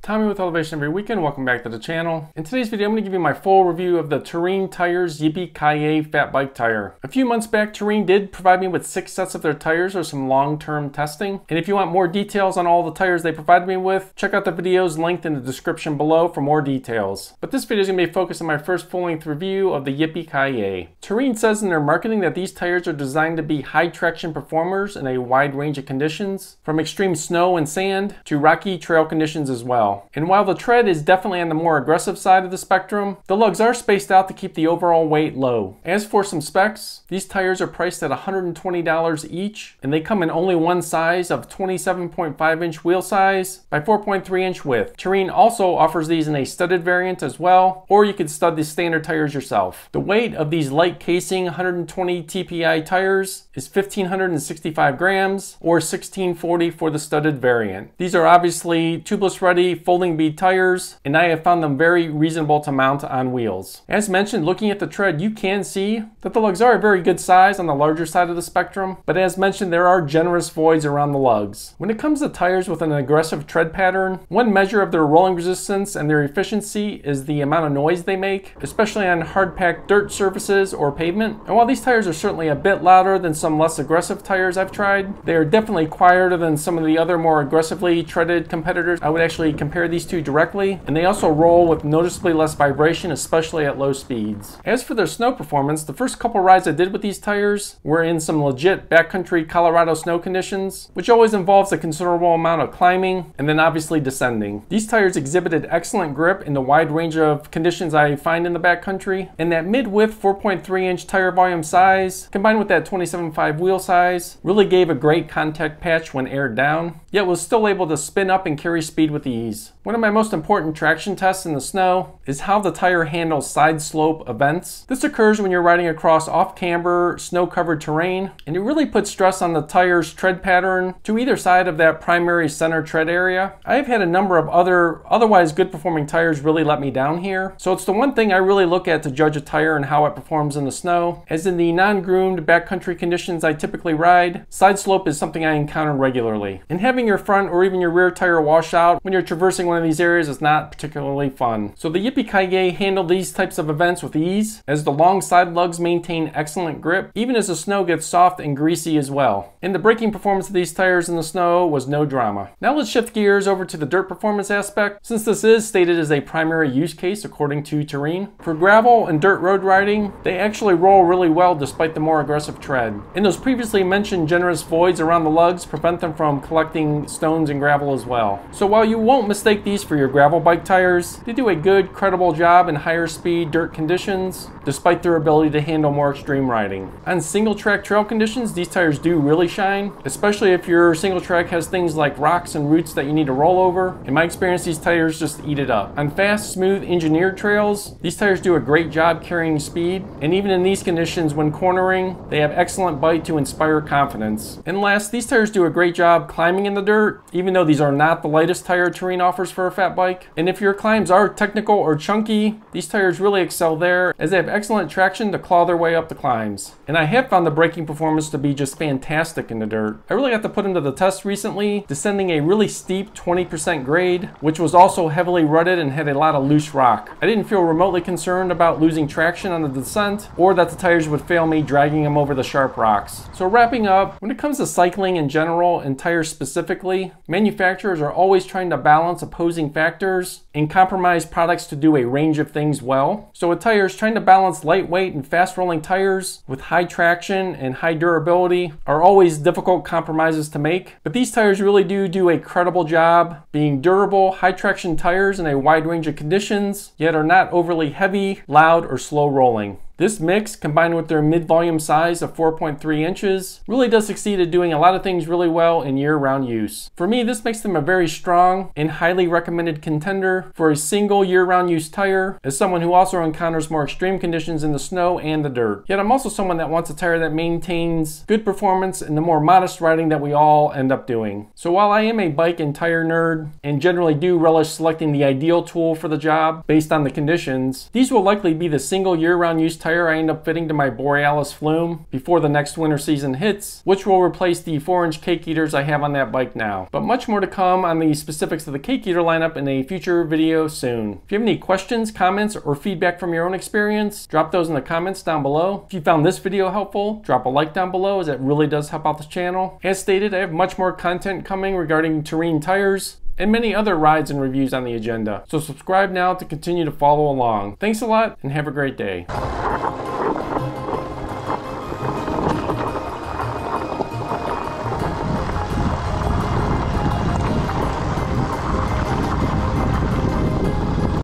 Tommy with Elevation Every Weekend. Welcome back to the channel. In today's video, I'm going to give you my full review of the Terrene Tires Yippee Ki Yay fat bike tire. A few months back, Terrene did provide me with 6 sets of their tires for some long-term testing. And if you want more details on all the tires they provided me with, check out the videos linked in the description below for more details. But this video is going to be focused on my first full-length review of the Yippee Ki Yay. Terrene says in their marketing that these tires are designed to be high-traction performers in a wide range of conditions, from extreme snow and sand to rocky trail conditions as well. And while the tread is definitely on the more aggressive side of the spectrum, the lugs are spaced out to keep the overall weight low. As for some specs, these tires are priced at $120 each, and they come in only one size of 27.5-inch wheel size by 4.3-inch width. Terrene also offers these in a studded variant as well, or you could stud the standard tires yourself. The weight of these light casing 120 TPI tires is 1,565 grams, or 1,640 for the studded variant. These are obviously tubeless ready, folding bead tires, and I have found them very reasonable to mount on wheels. As mentioned, looking at the tread, you can see that the lugs are a very good size on the larger side of the spectrum, but as mentioned, there are generous voids around the lugs. When it comes to tires with an aggressive tread pattern, one measure of their rolling resistance and their efficiency is the amount of noise they make, especially on hard-packed dirt surfaces or pavement. And while these tires are certainly a bit louder than some less aggressive tires I've tried, they are definitely quieter than some of the other more aggressively treaded competitors. I would actually compare these two directly, and they also roll with noticeably less vibration, especially at low speeds. As for their snow performance, the first couple rides I did with these tires were in some legit backcountry Colorado snow conditions, which always involves a considerable amount of climbing and then obviously descending. These tires exhibited excellent grip in the wide range of conditions I find in the backcountry, and that mid-width 4.3-inch tire volume size combined with that 27.5 wheel size really gave a great contact patch when aired down, yet was still able to spin up and carry speed with ease. One of my most important traction tests in the snow is how the tire handles side slope events. This occurs when you're riding across off-camber, snow-covered terrain, and it really puts stress on the tire's tread pattern to either side of that primary center tread area. I've had a number of otherwise good performing tires really let me down here, so it's the one thing I really look at to judge a tire and how it performs in the snow. As in the non-groomed backcountry conditions I typically ride, side slope is something I encounter regularly. And having your front or even your rear tire wash out when you're traversing one of these areas is not particularly fun. So the Yippee Ki Yay handled these types of events with ease, as the long side lugs maintain excellent grip, even as the snow gets soft and greasy as well. And the braking performance of these tires in the snow was no drama. Now let's shift gears over to the dirt performance aspect, since this is stated as a primary use case according to Terrene. For gravel and dirt road riding, they actually roll really well despite the more aggressive tread. And those previously mentioned generous voids around the lugs prevent them from collecting stones and gravel as well. So while you won't mistake these for your gravel bike tires, they do a good, credible job in higher speed dirt conditions, despite their ability to handle more extreme riding. On single track trail conditions, these tires do really shine, especially if your single track has things like rocks and roots that you need to roll over. In my experience, these tires just eat it up. On fast, smooth, engineered trails, these tires do a great job carrying speed, and even in these conditions when cornering, they have excellent bite to inspire confidence. And last, these tires do a great job climbing in the dirt, even though these are not the lightest tire Terrene offers for a fat bike. And if your climbs are technical or chunky, these tires really excel there, as they have excellent traction to claw their way up the climbs. And I have found the braking performance to be just fantastic in the dirt. I really got to put them to the test recently, descending a really steep 20% grade, which was also heavily rutted and had a lot of loose rock. I didn't feel remotely concerned about losing traction on the descent, or that the tires would fail me dragging them over the sharp rocks. So wrapping up, when it comes to cycling in general and tires specifically, manufacturers are always trying to balance opposing factors and compromise products to do a range of things well. So with tires, trying to balance lightweight and fast rolling tires with high traction and high durability are always difficult compromises to make. But these tires really do a credible job being durable, high traction tires in a wide range of conditions, yet are not overly heavy, loud, or slow rolling. This mix, combined with their mid-volume size of 4.3 inches, really does succeed at doing a lot of things really well in year-round use. For me, this makes them a very strong and highly recommended contender for a single year-round use tire, as someone who also encounters more extreme conditions in the snow and the dirt. Yet I'm also someone that wants a tire that maintains good performance in the more modest riding that we all end up doing. So while I am a bike and tire nerd, and generally do relish selecting the ideal tool for the job based on the conditions, these will likely be the single year-round use tire I end up fitting to my Borealis Flume before the next winter season hits, which will replace the 4-inch cake eaters I have on that bike now. But much more to come on the specifics of the cake eater lineup in a future video soon. If you have any questions, comments, or feedback from your own experience, drop those in the comments down below. If you found this video helpful, drop a like down below, as it really does help out the channel. As stated, I have much more content coming regarding Terrene tires and many other rides and reviews on the agenda. So subscribe now to continue to follow along. Thanks a lot and have a great day.